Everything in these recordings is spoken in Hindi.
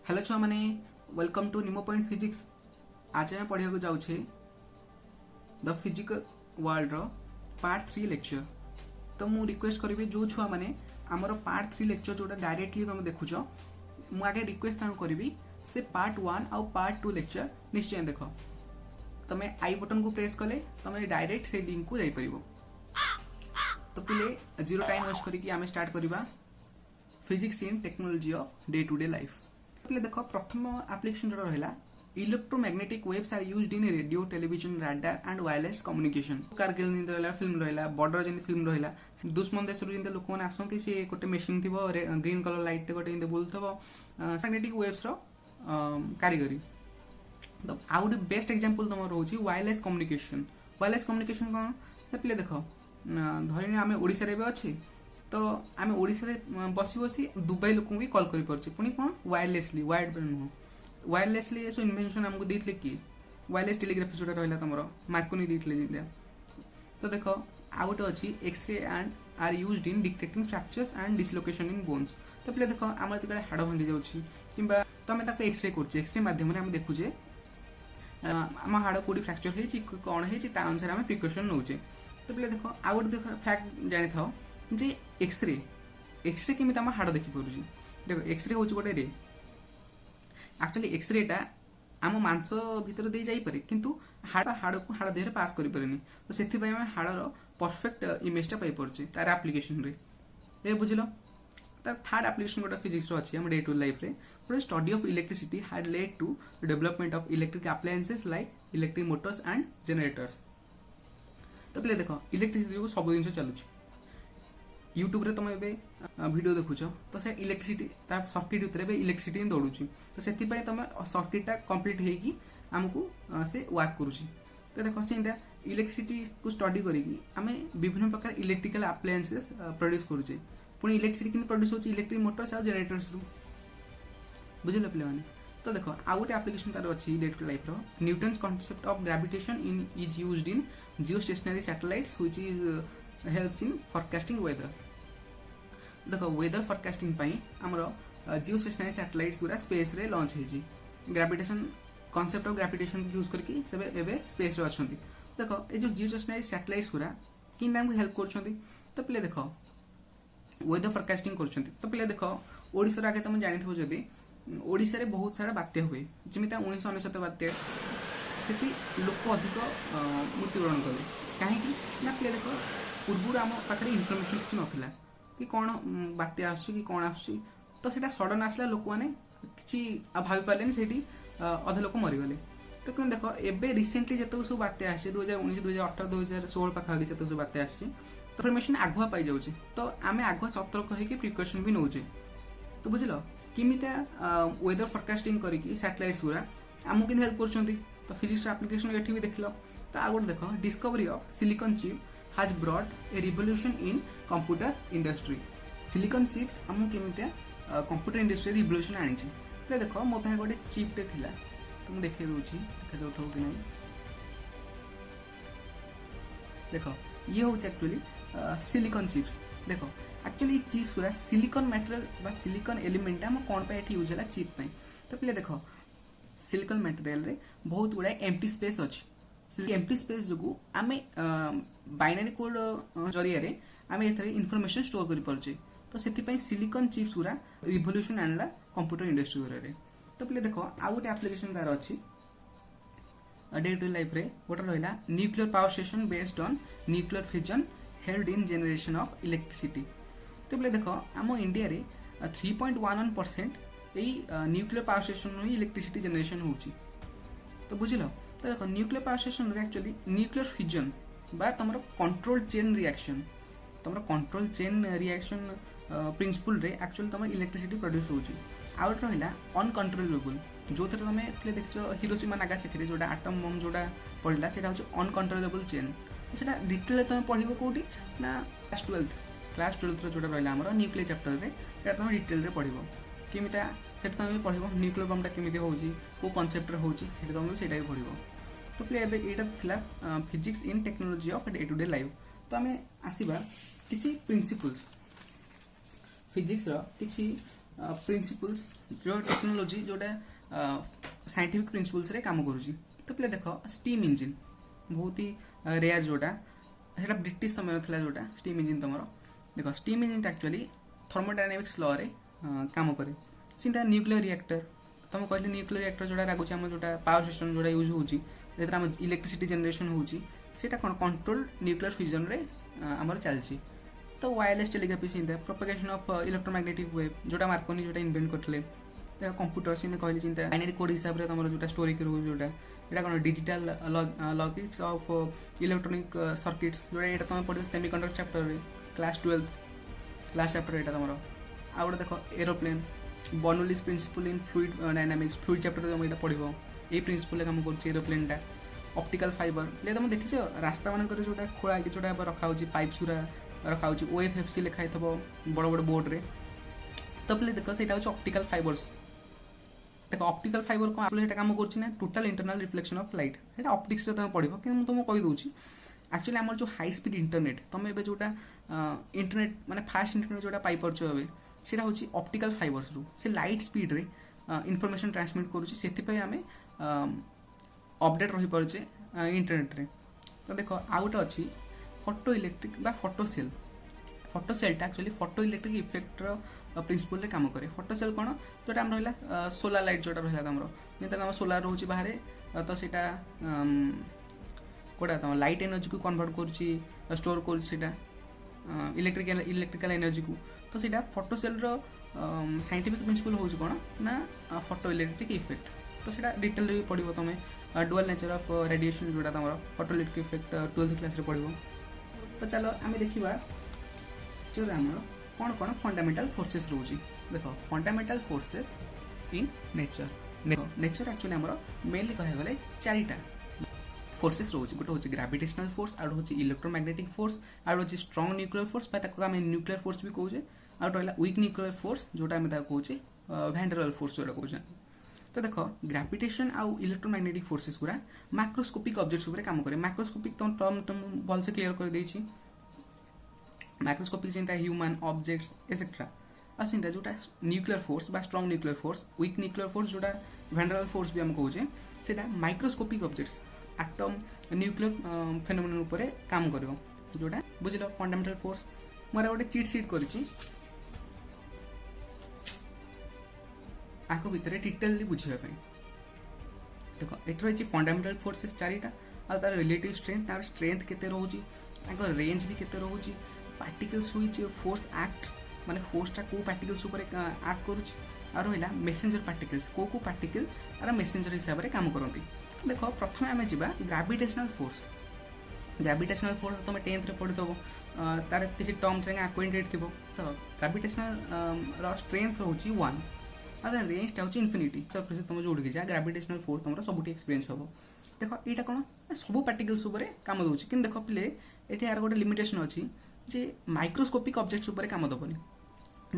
हेलो छुआ मैंने वेलकम टू निमो पॉइंट फिजिक्स। आज आम पढ़ा जाऊे द फिजिकल वर्ल्ड रो पार्ट 3 लेक्चर। तो मु रिक्वेस्ट करी जो छुआ मैंने आमर पार्ट 3 लेक्चर जोटा डायरेक्टली तुम देखुच मु आगे रिक्वेस्ट करी से पार्ट 1 आउ पार्ट 2 लेक्चर निश्चय देख। तुम आई बटन को प्रेस कले तुम डायरेक्ट से लिंक को जापर। तो पिले जीरो टाइम वेस्ट करके आम स्टार्ट करवा physics in technology of day to day life. पिले देख प्रथम एप्लिकेशन जो रहा electromagnetic waves are used in radio television radar and wireless communication. कारगिल रहा फिल्म रहा बॉर्डर जमी फिल्म रहा दुश्मन देश लोक मैंने आसती सी गोटे मेसीन थी ग्रीन कलर लाइट गोटे बुलूव मैग्नेटिक वेव्स कारीगरी। तो आउ गए बेस्ट एग्जांपल तुम रोचे वायरलेस कम्युनिकेशन। वायरलेस कम्युनिकेशन कौन पिले देख धरी आम ओडिशा रे अच्छे तो आम ओडिशा रे बसी बसी दुबई लोक भी कॉल कर पारे पुणी कौन वायरलेसली वायर्ड नुह वायरलेसली सब इनभेंशन आमको देते किए वायरलेस टेलीग्राफी जो रहा तुम मार्कोनी देते जमीन। तो देख आउ गोटे अच्छी x ray and are used in detecting fractures and dislocation in bones. तो पिले देख आम जो हाड़ भांगी जाऊँगी तो आम एक्सरे कर एक्सरे मध्यम आम देखुचे आम हाड़ कौटी फ्रैक्चर होती कौन होती अनुसार आम प्रिकसन नौचे। तो पिले देख आउ गोटे देख फैक्ट जानी था जे एक्सरे एक्सरे केमी आम हाड़ देखिपुर देख एक्सरे हूँ गोटे रे एक्चुअली एक्सरेटा आम मांस भितर दे जापे किंतु हाड़ हाड़ को हाड़ देह पास कर पारे। तो से हाड़र परफेक्ट इमेजटा पाइपे तार आप्लिकेसन रे बुझल। थर्ड एप्लिकेशन गोटे फिजिक्स अच्छी डे टू लाइफ रे गोटे study of electricity had led to development of electric appliances like electric motors and generators. तो पिले देख इलेक्ट्रिसिटी को सब जिन चलुच यूट्यूब रे तुम वीडियो देखुच तो से इलेक्ट्रिसिटी सर्किट उतर इलेक्ट्रिसिटी ही दौड़ू। तो से तुम सर्किटा कम्प्लीट होगी आमको से वर्क करुच्ची। तो देख से इलेक्ट्रिसिटी को स्टडी करी आम विभिन्न प्रकार इलेक्ट्रिकल अप्लायंसेस प्रोड्यूस करुचे पुणी इलेक्ट्रिसिटी कि प्रोड्यूस होची इलेक्ट्रिक मोटर्स और जनरेटर्स रु बुझल पे मैंने। तो देख आउ गोटे एप्लिकेशन तार अच्छी day to life Newton's concept of gravitation in is used in geostationary satellites which is helps in forecasting weather. देख वेदर फोरकास्टिंग आमर जियो स्टेशनरी सैटेलाइट्स गुरा स्पेस रे लॉन्च होती gravitation concept of gravitation use करके से स्पेस रे अच्छी। देख ये जो जियो स्टेशनरी सैटेलाइट्स गुरा कि हेल्प कर। तो पिले देख वेदर फोरकास्टिंग कर। तो पिले देख ओडिशा आगे तुम जानी जदि ओडिशा रे बहुत सारा बात्या हुए जमी 1999 बात्या से लोक अधिक मृत्युवरण कले कहीं ना पिले देख पूर्व आम पाखे इनफर्मेशन किसी नाला कि कौन बात्या कि कौन आस तो सेटा सडन आसला लोक मैंने कि भाई पारे से अधे लोक मरीगले। तो क्यों देख एबे रिसेंटली जितक सब बात्या आसी 2019 2018 2016 पाखापाखि जितक सब बात्या आसी तो इनफर्मेशन आगुआ पाई जाऊे। तो आम आगुआ सतर्क होकर प्रिकसन भी नौचे। तो बुझल किमिता वेदर फोरकास्टिंग करके सैटेलाइट्स गुरा आमको कि हेल्प कर। तो फिजिक्स एप्लिकेशन ये भी देख लो। तो आ गए देख discovery of silicon chip has brought a revolution in computer industry। Silicon chips आमको केमिता कंप्यूटर इंडस्ट्री रिवोल्यूशन आनी। तो देख मो पाखे गोटे चिप्टे थिला तो मुझे देखे दूसरी देखा जाऊ कि नहीं। देख ये हूँ एक्चुअली सिलिकॉन चिप्स। देख एक्चुअली चिप्स गुरा सिलिकॉन मटेरियल सिलिकॉन एलिमेंट आम कौन पे यूज है चिप। तो पे देख सिलिकॉन मटेरियल रे बहुत गुड़ा एम्प्टी स्पेस अच्छी एम्प्टी स्पेस जो आम बाइनरी कोड जरिया आम इनफॉरमेशन स्टोर कर पारे। तो से सिलिकॉन चिप्स गुरा रिवोल्यूशन आणला कंप्यूटर इंडस्ट्री गुरा। तो पे देख आउ गोटे एप्लिकेशन तार अच्छी डे टू लाइफ रे गोटे रहा nuclear power station based on nuclear fission held in generation of electricity. तो पे देख आम इंडिया रे 3.11% न्यूक्लियर पावर स्टेशन ही इलेक्ट्रिसिटी जनरेशन होची। तो बुझल। तो देख nuclear power station actually nuclear fission बा तुम कंट्रोल चेन रिएक्शन तुम कंट्रोल चेन रिएक्शन प्रिंसिपल रे एक्चुअली तुम इलेक्ट्रिसिटी प्रोड्यूस होची। आउट रहा अनकंट्रोलेबल जो तुम देख हिरोशिमा नागासाकी जोटा आटम बम जोटा पड़ा से अनकंट्रोलेबल चेन। से डिटेल तुम पढ़ कौटी ना क्लास 12 जोटा रहा आम न्यूक्लियर चैप्टर रे तुम डिटेल पढ़ केमिता से तुम पढ़ न्यूक्लियर बमटा केमी हो कनसेप्ट होती तुम से पढ़। तो पे यहाँ physics in technology of day to day life. तो आम आसवा किसी प्रिंसिपल्स फिजिक्स रो किसी प्रिंसिपल्स जो टेक्नोलोजी जोटा साइंटिफिक प्रिंसिपल्स रे काम करूची तो पे देख स्टीम इंजिन बहुत ही रेयर जोटा सेटा ब्रिटिश समय था जोटा स्टीम इंजिन तुम देख steam engine actually thermodynamics law रे काम करे सीधा न्यूक्लियर रिएक्टर तुम कहले न्यूक्लियर रिएक्टर जोटा लागुच आम जोटा पावर स्टेशन जोटा यूज होची जेतरा हम इलेक्ट्रिसिटी जनरेशन होची सेटा कोन कंट्रोल न्यूक्लियर फ्यूजन रे हमर चलची तो वायरलेस टेलीग्राफी सीधा प्रोपेगेशन ऑफ इलेक्ट्रोमैग्नेटिक वेव जोटा मार्कोनी जोटा इन्वेंट करथले कंप्यूटर सीधे कहले चिंता बाइनरी कोड हिसाब रे तमरो जोटा स्टोरी के रूल जोटा एटा कोन digital logics of electronic circuits जोटा एटा तुम पढियो सेमीकंडक्टर चैप्टर रे क्लास 12 क्लास चैप्टर एटा तमरो आ गोटे देखो aeroplane Bernoulli's principle in fluid dynamics fluid chapter तुम एटा पढिबो ए प्रिंसिपल काम करछि एरोप्लेन टा ऑप्टिकल फाइबर ले तुम देखिछ रास्ता मानकर जोटा खोला कि जोटा रखा होछि पाइप सुरा रखा होछि ओएफएफसी लिखा हिथबो बड़ बड़ बोर्ड रे तो पले देखो सेटा होछि ऑप्टिकल फाइबर्स देखो ऑप्टिकल फाइबर को आपले सेटा काम करछि ना total internal reflection of light सेटा ऑप्टिक्स रे तुम पढिबो कि हम तुम कहि दोछि एक्चुअली हमर जो हाई स्पीड इंटरनेट तुम एबे जोटा इंटरनेट माने फास्ट इंटरनेट जोटा पाइ परछो एबे सेटा होछि ऑप्टिकल फाइबर्स रु से लाइट स्पीड रे इंफॉर्मेशन ट्रांसमिट करूछि सेति पय हमें अपडेट रही परछे इंटरनेट रे तो देखो आउट अछि फोटो इलेक्ट्रिक बा फोटो सेल टा एक्चुअली फोटो इलेक्ट्रिक इफेक्ट रो प्रिंसिपल रे काम करे फोटो सेल कोन जोटा हम रहला सोलर लाइट जोटा रहला हमरो जेता हम सोलर रहउछि बाहरे तो सेटा कोडा तम लाइट एनर्जी को कन्वर्ट करछि स्टोर करछि सेटा इलेक्ट्रिकल एनर्जी को तो सेटा photo cell row scientific principle होउछि कोन ना फोटो इलेक्ट्रिक इफेक्ट तो सेटा डिटेल रे पढिबो तमे डुअल नेचर ऑफ रेडिएशन जोटा तमरो photo electric effect 12th class रे पढिबो तो चलो आमे देखिबा जो हमरो कोन फंडामेंटल फोर्सेस रहउछि देखो फंडामेंटल फोर्सेस इन नेचर देखो नेचर एक्चुअली हमरो मेनली कहे गले चारिटा फोर्सेस रहउछि गोटे होछि ग्रेविटेशनल फोर्स आरो होछि इलेक्ट्रोमैग्नेटिक फोर्स आरो होछि स्ट्रांग न्यूक्लियर फोर्स बा ताको हम न्यूक्लियर फोर्स भी कहउछे आरो रहला वीक न्यूक्लियर फोर्स जोटा हम ताको कहउछे वैन डेर वाल्स फोर्स जोटा कहउछे तो देखो ग्रेविटेशन आउ इलेक्ट्रोमैग्नेटिक फोर्सेस पूरा माइक्रोस्कोपिक ऑब्जेक्ट्स ऊपर काम करे माइक्रोस्कोपिक तो टर्म भल से क्लियर कर देछि माइक्रोस्कोपिक चिंता ह्यूमन ऑब्जेक्ट्स एसेट्रा आ चिंता जोटा न्यूक्लियर फोर्स बा strong nuclear force weak nuclear force जोटा वैन डेर वाल्स फोर्स भी हम कहउछे सेटा microscopic objects atom nuclear phenomenon ऊपर काम करिवो जोटा बुझिलो फंडामेंटल फोर्स मोरा गोटे चीट शीट करिछि आको भितरे डिटेलली बुझिबा पई देखो एठो अछि फंडामेंटल फोर्सेस चारिटा आ तार रिलेटिव स्ट्रेंथ तार स्ट्रेंथ केते रहउची आको रेंज भी केते रहउची पार्टिकल्स व्हिच फोर्स एक्ट माने फोर्स ता को पार्टिकल्स ऊपर एक्ट करूची आ रहला मेसेंजर पार्टिकल्स को पार्टिकल आर मेसेंजर हिसाब रे काम करंती देखो प्रथमे आमे जिबा ग्रेविटेशनल फोर्स तुम 10th रे पढि दबो तार किछि टर्म संगे अक्वाइंटेड थिबो तो ग्रेविटेशनल रो स्ट्रेंथ रहउची 1 अदर रेंज टा होची इंफिनिटी सरफेस तुम जोड़ के जा ग्रेविटेशनल फोर्स तुमरा सबुटी एक्सपीरियंस हो देखो एटा कोन सब पार्टिकल्स ऊपर काम दोची किन देखो प्ले एठी यार गोटे लिमिटेशन अछि जे माइक्रोस्कोपिक ऑब्जेक्ट्स ऊपर काम दबनी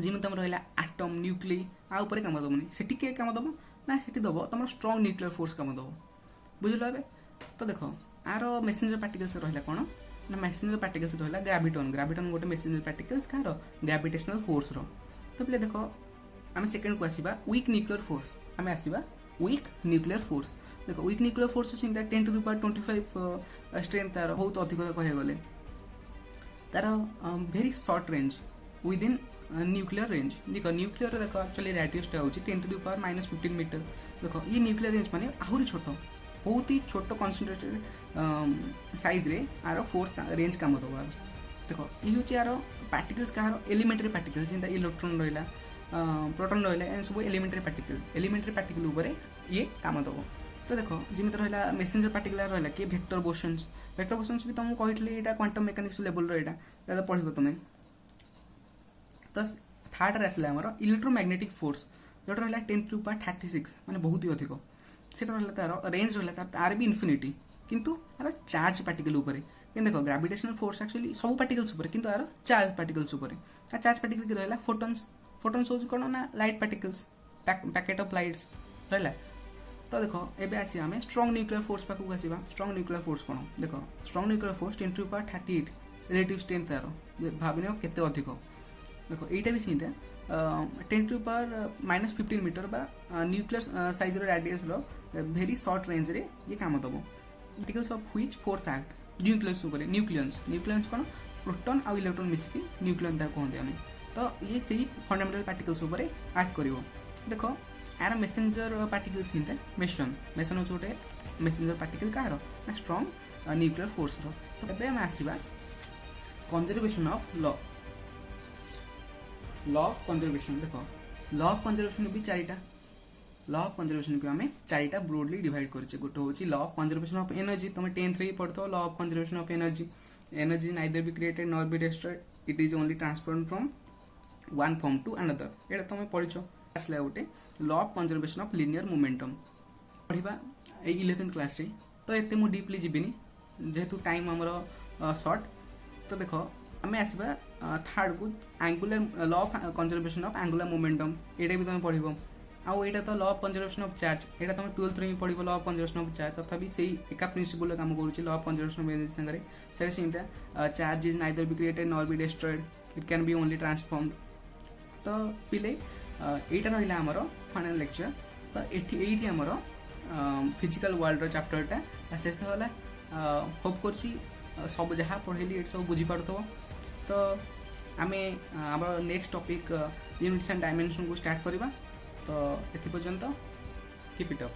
जिमे तुम रहला एटम न्यूक्लिय आ ऊपर काम दबनी सेठी के काम दबो ना सेठी दबो तुम स्ट्रांग न्यूक्लियर फोर्स काम दबो बुझलो एबे तो देखो आरो मेसेंजर पार्टिकल्स रहला कोन ना मेसेंजर पार्टिकल्स रहला ग्रेविटन गोटे मेसेंजर पार्टिकल्स कार ग्रेविटेशनल फोर्स रो तो प्ले देखो आमे सेकंड को आसीबा वीक न्यूक्लियर फोर्स आमे आसीबा वीक न्यूक्लियर फोर्स देखो वीक न्यूक्लियर फोर्स चिंता 10 to the power 25 स्ट्रेंथ तार बहुत अधिक कहे गले तार very short range with in nuclear range देखो न्यूक्लियर देखो एक्चुअली रेडियस टा होची 10 to the power -15 मीटर देखो ये न्यूक्लियर रेंज माने आहुरी छोटो बहुत ही छोटो कंसंट्रेटेड साइज रे आरो फोर्स रेंज काम दबा देखो ई होची आरो पार्टिकल्स कारो एलिमेंटरी पार्टिकल्स जिंदा इलेक्ट्रॉन रहला प्रोटॉन रहला एन सब एलिमेंटरी पार्टिकल ऊपर ये काम दबो तो देखो जिमित रहला मेसेंजर पार्टिकल रहला कि वेक्टर बोसन्स भी तुम कहितली एटा क्वांटम मैकेनिक्स लेवल रो एटा पढिबो तुमे तो थर्ड रे आसला हमर इलेक्ट्रोमैग्नेटिक फोर्स जोटा रहला 10 to the power 36 माने बहुत ही अधिक सेटा रहला तार रेंज रहला तार भी इंफिनिटी किंतु आर चार्ज पार्टिकल ऊपर कि देखो ग्रेविटेशनल फोर्स एक्चुअली सब पार्टिकल्स ऊपर किंतु आर चार्ज पार्टिकल्स ऊपर आ चार्ज पार्टिकल की रहला फोटॉन्स होज कोन ना light particles packet of lights रहला तो देखो एबे आसी हमें स्ट्रांग न्यूक्लियर फोर्स पाकू आसीबा स्ट्रांग न्यूक्लियर फोर्स कोन देखो strong nuclear force 10 to the power 38 relative strength तार भाबिनो केते अधिक देखो एटा भी सीधा 10⁻⁻15 मीटर बा nucleus size radius very short range रे ये काम दबो particles of which force act nucleus ऊपर न्यूक्लियस कौन प्रोटॉन आ इलेक्ट्रॉन मिसिकी न्यूक्लियन ता कहते हैं तो ये सही फंडामेंटल पार्टिकल्स ऊपर एक्ट करिवो देखो यार मेसेंजर पार्टिकल्स हिंते मेसन हो गोटे मेसेंजर पार्टिकल कार ना स्ट्रॉन्ग न्यूक्लियर फोर्स रो तो एबे हम आसीबा conservation of law of conservation देखो लॉ ऑफ कंजर्वेशन भी चारिटा लॉ ऑफ कंजर्वेशन को हमें चारिटा ब्रोडली डिवाइड करछे गोटे होची law of conservation of energy तुम 10th रे पढ़तो law of conservation of energy neither be created nor be destroyed it is only transferred from one form to another एटा तुम पढ़िछो आसला गोटे law of conservation of linear momentum पढ़िबा ए 11th क्लास रे तो एते मु डीपली जिबिनी जेहेतु टाइम हमर शॉर्ट तो देखो आमे आसीबा थर्ड को angular law of conservation of angular momentum एटा भी तुम पढ़िबो आउ एटा तो law of conservation of charge एटा तुम 12th रे पढ़िबो law of conservation of charge तथापि सेही एका प्रिंसिपल काम करूची law of conservation of energy संगरे सेटा सिमटा charge is neither be created nor be destroyed it can be only transformed तो पिले एटा रहिला हमरो फाइनल लेक्चर तो एठी हमरो फिजिकल वर्ल्ड रो चैप्टरटा शेष होला होप करछि सब जहाँ पढ़ेली ये सब बुझी पारथो तो आमे आम next topic units and dimension को स्टार्ट करवा तो एथि पर्यंत कीप इट अप।